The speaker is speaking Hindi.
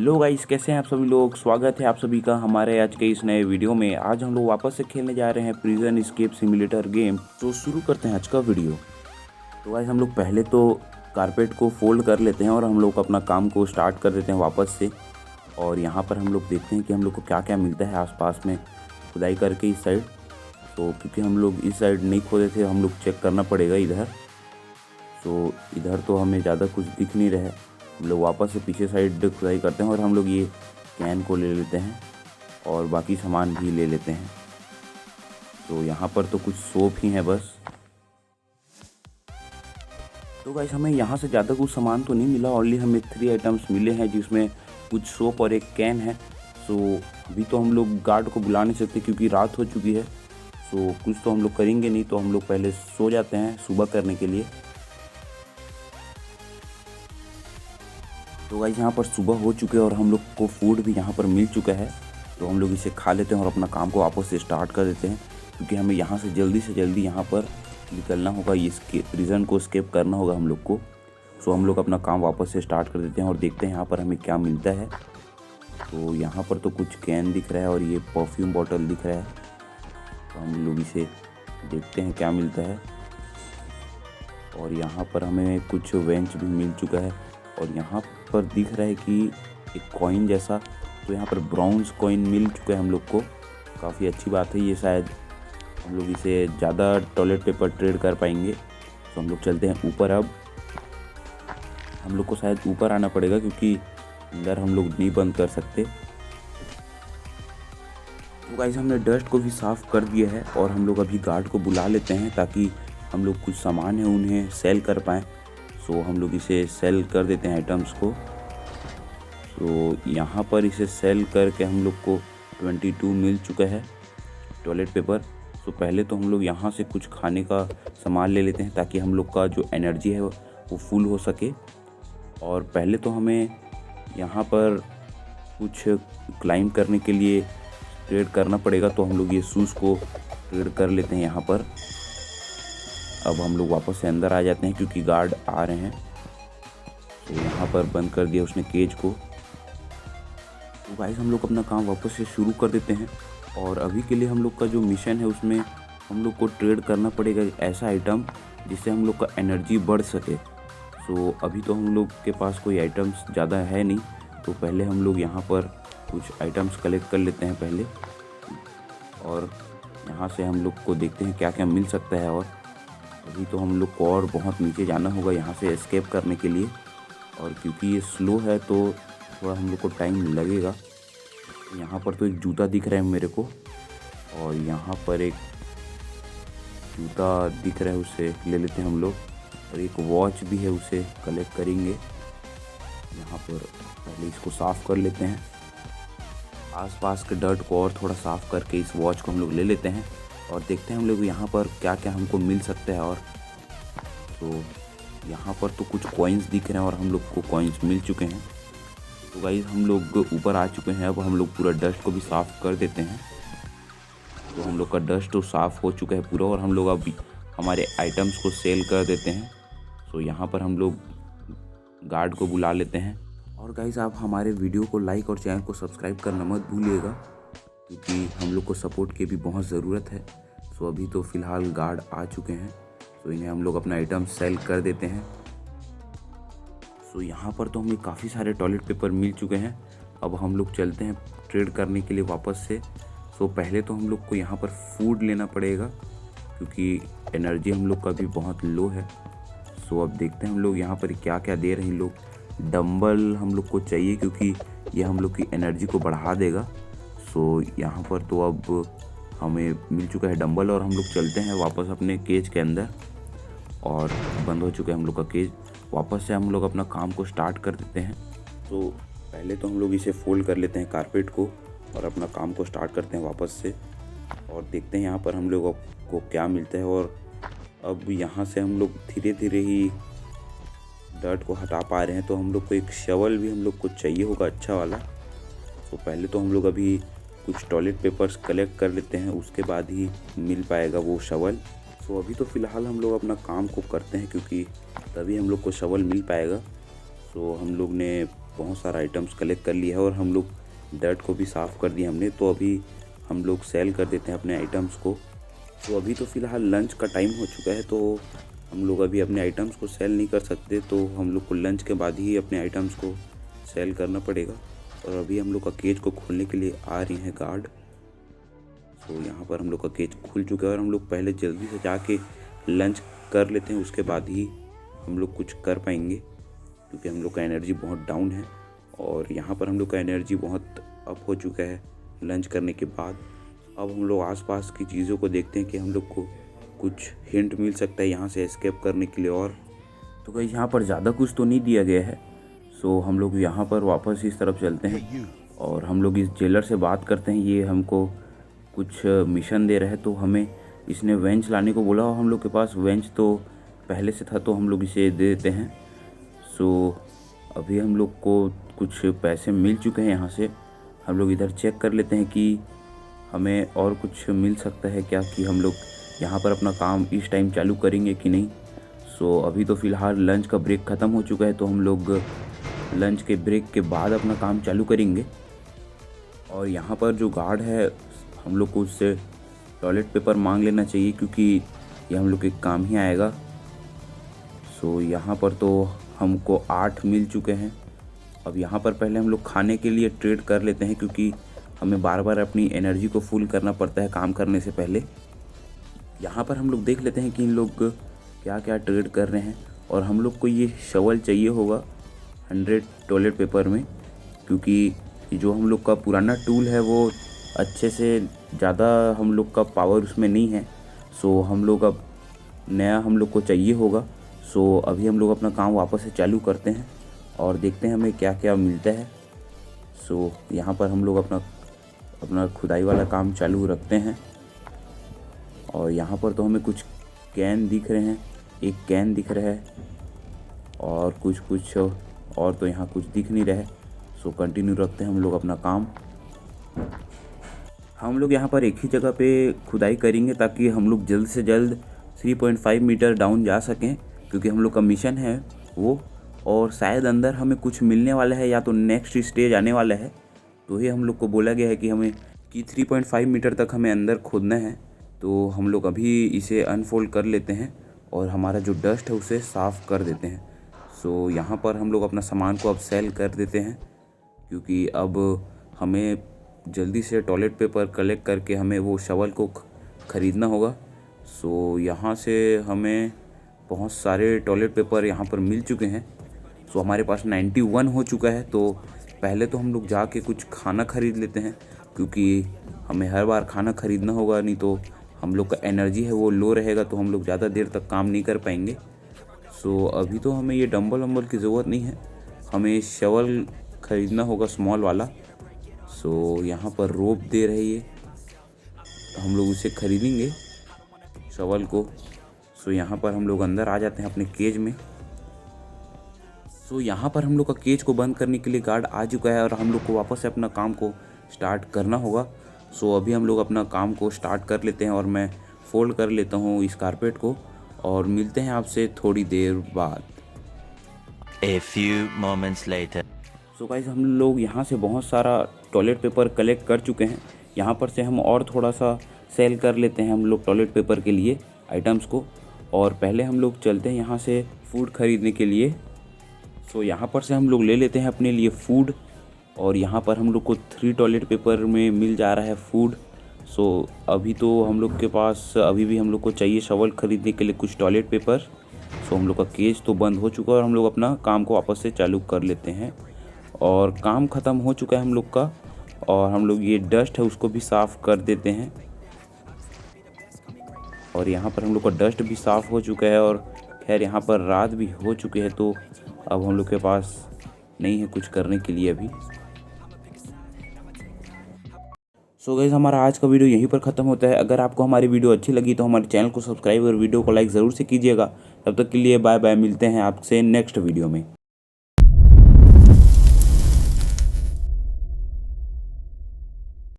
हेलो गाइस, कैसे हैं आप सभी लोग। स्वागत है आप सभी का हमारे आज के इस नए वीडियो में। आज हम लोग वापस से खेलने जा रहे हैं प्रिजन एस्केप सिमुलेटर गेम। तो शुरू करते हैं आज का वीडियो। तो गाइस हम लोग पहले तो कारपेट को फोल्ड कर लेते हैं और हम लोग अपना काम को स्टार्ट कर देते हैं वापस से। और यहाँ पर हम लोग देखते हैं कि हम लोग को क्या क्या मिलता है आसपास में खुदाई करके इस साइड। तो क्योंकि हम लोग इस साइड नहीं खोदे थे, हम लोग चेक करना पड़ेगा इधर। तो इधर तो हमें ज़्यादा कुछ दिख नहीं रहा है। हम लोग वापस से पीछे साइड खुदाई करते हैं और हम लोग ये कैन को ले लेते हैं और बाकी सामान भी ले लेते हैं। तो यहाँ पर तो कुछ सोप ही है बस। तो गाइस हमें यहाँ से ज़्यादा कुछ सामान तो नहीं मिला, ओनली हमें 3 आइटम्स मिले हैं जिसमें कुछ सोप और एक कैन है। सो अभी तो हम लोग गार्ड को बुला नहीं सकते क्योंकि रात हो चुकी है। सो कुछ तो हम लोग करेंगे नहीं, तो हम लोग पहले सो जाते हैं सुबह करने के लिए। तो गाइस यहाँ पर सुबह हो चुके हैं और हम लोग को फूड भी यहाँ पर मिल चुका है। तो हम लोग इसे खा लेते हैं और अपना काम को वापस से स्टार्ट कर देते हैं, क्योंकि हमें यहाँ से जल्दी यहाँ पर निकलना होगा। ये प्रिजन को स्केप करना होगा हम लोग को। सो हम लोग अपना काम वापस से स्टार्ट कर देते हैं और देखते हैं यहाँ पर हमें क्या मिलता है। तो यहाँ पर तो कुछ कैन दिख रहा है और ये परफ्यूम बॉटल दिख रहा है। तो हम लोग इसे देखते हैं क्या मिलता है। और यहाँ पर हमें कुछ वेंच भी मिल चुका है और यहाँ पर दिख रहा है कि एक कॉइन जैसा। तो यहाँ पर ब्राउन्स कॉइन मिल चुका है हम लोग को, काफ़ी अच्छी बात है। ये शायद हम लोग इसे ज़्यादा टॉयलेट पेपर ट्रेड कर पाएंगे। तो हम लोग चलते हैं ऊपर। अब हम लोग को शायद ऊपर आना पड़ेगा क्योंकि अंदर हम लोग नहीं बंद कर सकते। तो गाइस हमने डस्ट को भी साफ़ कर दिया है और हम लोग अभी गार्ड को बुला लेते हैं ताकि हम लोग कुछ सामान है उन्हें सेल कर पाएँ। सो हम लोग इसे सेल कर देते हैं आइटम्स को। तो यहाँ पर इसे सेल करके हम लोग को 22 मिल चुका है टॉयलेट पेपर। तो पहले तो हम लोग यहाँ से कुछ खाने का सामान ले लेते हैं ताकि हम लोग का जो एनर्जी है वो फुल हो सके। और पहले तो हमें यहाँ पर कुछ क्लाइंब करने के लिए ट्रेड करना पड़ेगा। तो हम लोग ये शूज़ को ट्रेड कर लेते हैं यहाँ पर। अब हम लोग वापस से अंदर आ जाते हैं क्योंकि गार्ड आ रहे हैं। तो यहाँ पर बंद कर दिया उसने केज को। तो गाइस हम लोग अपना काम वापस से शुरू कर देते हैं। और अभी के लिए हम लोग का जो मिशन है उसमें हम लोग को ट्रेड करना पड़ेगा ऐसा आइटम जिससे हम लोग का एनर्जी बढ़ सके। सो अभी तो हम लोग के पास कोई आइटम्स ज़्यादा है नहीं, तो पहले हम लोग यहाँ पर कुछ आइटम्स कलेक्ट कर लेते हैं पहले। और यहाँ से हम लोग को देखते हैं क्या क्या मिल सकता है। और अभी तो हम लोग को और बहुत नीचे जाना होगा यहाँ से एस्केप करने के लिए। और क्योंकि ये स्लो है तो थोड़ा हम लोग को टाइम लगेगा। यहाँ पर तो एक जूता दिख रहा है मेरे को, और यहाँ पर एक जूता दिख रहा है, उसे ले लेते हैं हम लोग। और एक वॉच भी है, उसे कलेक्ट करेंगे। यहाँ पर पहले इसको साफ़ कर लेते हैं। आसपास के डर्ट को और थोड़ा साफ़ करके इस वॉच को हम लोग ले लेते हैं और देखते हैं हम लोग यहाँ पर क्या क्या हमको मिल सकता है। और तो यहाँ पर तो कुछ कॉइन्स दिख रहे हैं और हम लोग को कॉइन्स मिल चुके हैं। तो गाइस हम लोग ऊपर आ चुके हैं। अब हम लोग पूरा डस्ट को भी साफ़ कर देते हैं। तो हम लोग का डस्ट तो साफ़ हो चुका है पूरा, और हम लोग अभी हमारे आइटम्स को सेल कर देते हैं। तो यहाँ पर हम लोग गार्ड को बुला लेते हैं। और गाइस आप हमारे वीडियो को लाइक और चैनल को सब्सक्राइब करना मत भूलिएगा, क्योंकि हम लोग को सपोर्ट की भी बहुत ज़रूरत है। सो अभी तो फ़िलहाल गार्ड आ चुके हैं, तो इन्हें हम लोग अपना आइटम सेल कर देते हैं। सो यहाँ पर तो हमें काफ़ी सारे टॉयलेट पेपर मिल चुके हैं। अब हम लोग चलते हैं ट्रेड करने के लिए वापस से। सो पहले तो हम लोग को यहाँ पर फूड लेना पड़ेगा क्योंकि एनर्जी हम लोग का भी बहुत लो है। सो अब देखते हैं हम लोग यहाँ पर क्या क्या दे रहे हैं लोग। डंबल हम लोग को चाहिए क्योंकि ये हम लोग की एनर्जी को बढ़ा देगा। सो यहाँ पर तो अब हमें मिल चुका है डंबल, और हम लोग चलते हैं वापस अपने केज के अंदर। और बंद हो चुका है हम लोग का केज। वापस से हम लोग अपना काम को स्टार्ट कर देते हैं। तो पहले तो हम लोग इसे फोल्ड कर लेते हैं कारपेट को और अपना काम को स्टार्ट करते हैं वापस से। और देखते हैं यहाँ पर हम लोगों को क्या मिलता है। और अब यहाँ से हम लोग धीरे धीरे ही डर्ट को हटा पा रहे हैं। तो हम लोग को एक शवल भी हम लोग को चाहिए होगा अच्छा वाला। तो पहले तो हम लोग अभी कुछ टॉयलेट पेपर्स कलेक्ट कर लेते हैं, उसके बाद ही मिल पाएगा वो शवल। तो अभी तो फ़िलहाल हम लोग अपना काम को करते हैं क्योंकि तभी हम लोग को शवल मिल पाएगा। तो हम लोग ने बहुत सारा आइटम्स कलेक्ट कर लिया है और हम लोग डर्ट को भी साफ़ कर दिया हमने। तो अभी हम लोग सेल कर देते हैं अपने आइटम्स को। तो अभी तो फ़िलहाल लंच का टाइम हो चुका है, तो हम लोग अभी अपने आइटम्स को सेल नहीं कर सकते। तो हम लोग को लंच के बाद ही अपने आइटम्स को सेल करना पड़ेगा। और अभी हम लोग का केज को खोलने के लिए आ रही हैं गार्ड। तो यहाँ पर हम लोग का केज खुल चुका है और हम लोग पहले जल्दी से जाके लंच कर लेते हैं, उसके बाद ही हम लोग कुछ कर पाएंगे, क्योंकि हम लोग का एनर्जी बहुत डाउन है। और यहाँ पर हम लोग का एनर्जी बहुत अप हो चुका है लंच करने के बाद। अब हम लोग आसपास की चीज़ों को देखते हैं कि हम लोग को कुछ हिंट मिल सकता है यहाँ से एस्केप करने के लिए। और तो गाइस यहाँ पर ज़्यादा कुछ तो नहीं दिया गया है, सो हम लोग यहाँ पर वापस इस तरफ चलते हैं और हम लोग इस जेलर से बात करते हैं। ये हमको कुछ मिशन दे रहा है, तो हमें इसने वेंच लाने को बोला और हम लोग के पास वेंच तो पहले से था, तो हम लोग इसे दे देते हैं। सो अभी हम लोग को कुछ पैसे मिल चुके हैं यहाँ से। हम लोग इधर चेक कर लेते हैं कि हमें और कुछ मिल सकता है क्या, कि हम लोग यहाँ पर अपना काम इस टाइम चालू करेंगे कि नहीं। सो अभी तो फ़िलहाल लंच का ब्रेक ख़त्म हो चुका है, तो हम लोग लंच के ब्रेक के बाद अपना काम चालू करेंगे। और यहाँ पर जो गार्ड है, हम लोग को उससे टॉयलेट पेपर मांग लेना चाहिए, क्योंकि ये हम लोग के काम ही आएगा। सो यहाँ पर तो हमको 8 मिल चुके हैं। अब यहाँ पर पहले हम लोग खाने के लिए ट्रेड कर लेते हैं, क्योंकि हमें बार बार अपनी एनर्जी को फुल करना पड़ता है काम करने से पहले। यहाँ पर हम लोग देख लेते हैं कि इन लोग क्या क्या ट्रेड कर रहे हैं। और हम लोग को ये शवल चाहिए होगा 100 टॉयलेट पेपर में, क्योंकि जो हम लोग का पुराना टूल है वो अच्छे से ज़्यादा हम लोग का पावर उसमें नहीं है। सो हम लोग अब नया हम लोग को चाहिए होगा। सो अभी हम लोग अपना काम वापस से चालू करते हैं और देखते हैं हमें क्या क्या मिलता है। सो यहाँ पर हम लोग अपना खुदाई वाला काम चालू रखते हैं। और यहाँ पर तो हमें कुछ कैन दिख रहे हैं, एक कैन दिख रहा है और कुछ और तो यहाँ कुछ दिख नहीं रहा है। सो कंटिन्यू रखते हैं हम लोग अपना काम। हम लोग यहाँ पर एक ही जगह पे खुदाई करेंगे, ताकि हम लोग जल्द से जल्द 3.5 मीटर डाउन जा सकें, क्योंकि हम लोग का मिशन है वो। और शायद अंदर हमें कुछ मिलने वाला है, या तो नेक्स्ट स्टेज आने वाला है। तो ये हम लोग को बोला गया है कि हमें 3.5 मीटर तक हमें अंदर खोदना है। तो हम लोग अभी इसे अनफोल्ड कर लेते हैं और हमारा जो डस्ट है उसे साफ़ कर देते हैं। सो यहाँ पर हम लोग अपना सामान को अब सेल कर देते हैं, क्योंकि अब हमें जल्दी से टॉयलेट पेपर कलेक्ट करके हमें वो शवल को ख़रीदना होगा। सो यहाँ से हमें बहुत सारे टॉयलेट पेपर यहाँ पर मिल चुके हैं। सो हमारे पास 91 हो चुका है। तो पहले तो हम लोग जाके कुछ खाना ख़रीद लेते हैं, क्योंकि हमें हर बार खाना ख़रीदना होगा, नहीं तो हम लोग का एनर्जी है वो लो रहेगा, तो हम लोग ज़्यादा देर तक काम नहीं कर पाएंगे। सो अभी तो हमें ये डंबल वम्बल की ज़रूरत नहीं है, हमें शवल ख़रीदना होगा स्मॉल वाला। सो यहाँ पर रोप दे रही है, हम लोग उसे ख़रीदेंगे शवल को। सो यहाँ पर हम लोग अंदर आ जाते हैं अपने केज में। सो यहाँ पर हम लोग का केज को बंद करने के लिए गार्ड आ चुका है और हम लोग को वापस से अपना काम को स्टार्ट करना होगा। सो अभी हम लोग अपना काम को स्टार्ट कर लेते हैं और मैं फोल्ड कर लेता हूँ इस कारपेट को, और मिलते हैं आपसे थोड़ी देर बाद। A few moments later. So guys, हम लोग यहाँ से बहुत सारा टॉयलेट पेपर कलेक्ट कर चुके हैं। यहाँ पर से हम और थोड़ा सा सेल कर लेते हैं हम लोग टॉयलेट पेपर के लिए आइटम्स को। और पहले हम लोग चलते हैं यहाँ से फूड ख़रीदने के लिए। सो यहाँ पर से हम लोग ले लेते हैं अपने लिए फ़ूड, और यहाँ पर हम लोग को 3 टॉयलेट पेपर में मिल जा रहा है फ़ूड। सो अभी तो हम लोग के पास अभी भी हम लोग को चाहिए शवल ख़रीदने के लिए कुछ टॉयलेट पेपर। सो हम लोग का केज तो बंद हो चुका है और हम लोग अपना काम को वापस से चालू कर लेते हैं। और काम ख़त्म हो चुका है हम लोग का, और हम लोग ये डस्ट है उसको भी साफ़ कर देते हैं। और यहाँ पर हम लोग का डस्ट भी साफ़ हो चुका है। और खैर यहाँ पर रात भी हो चुकी है, तो अब हम लोग के पास नहीं है कुछ करने के लिए अभी। सो गाइस, हमारा आज का वीडियो यहीं पर ख़त्म होता है। अगर आपको हमारी वीडियो अच्छी लगी तो हमारे चैनल को सब्सक्राइब और वीडियो को लाइक ज़रूर से कीजिएगा। तब तक के लिए बाय बाय, मिलते हैं आपसे नेक्स्ट वीडियो में।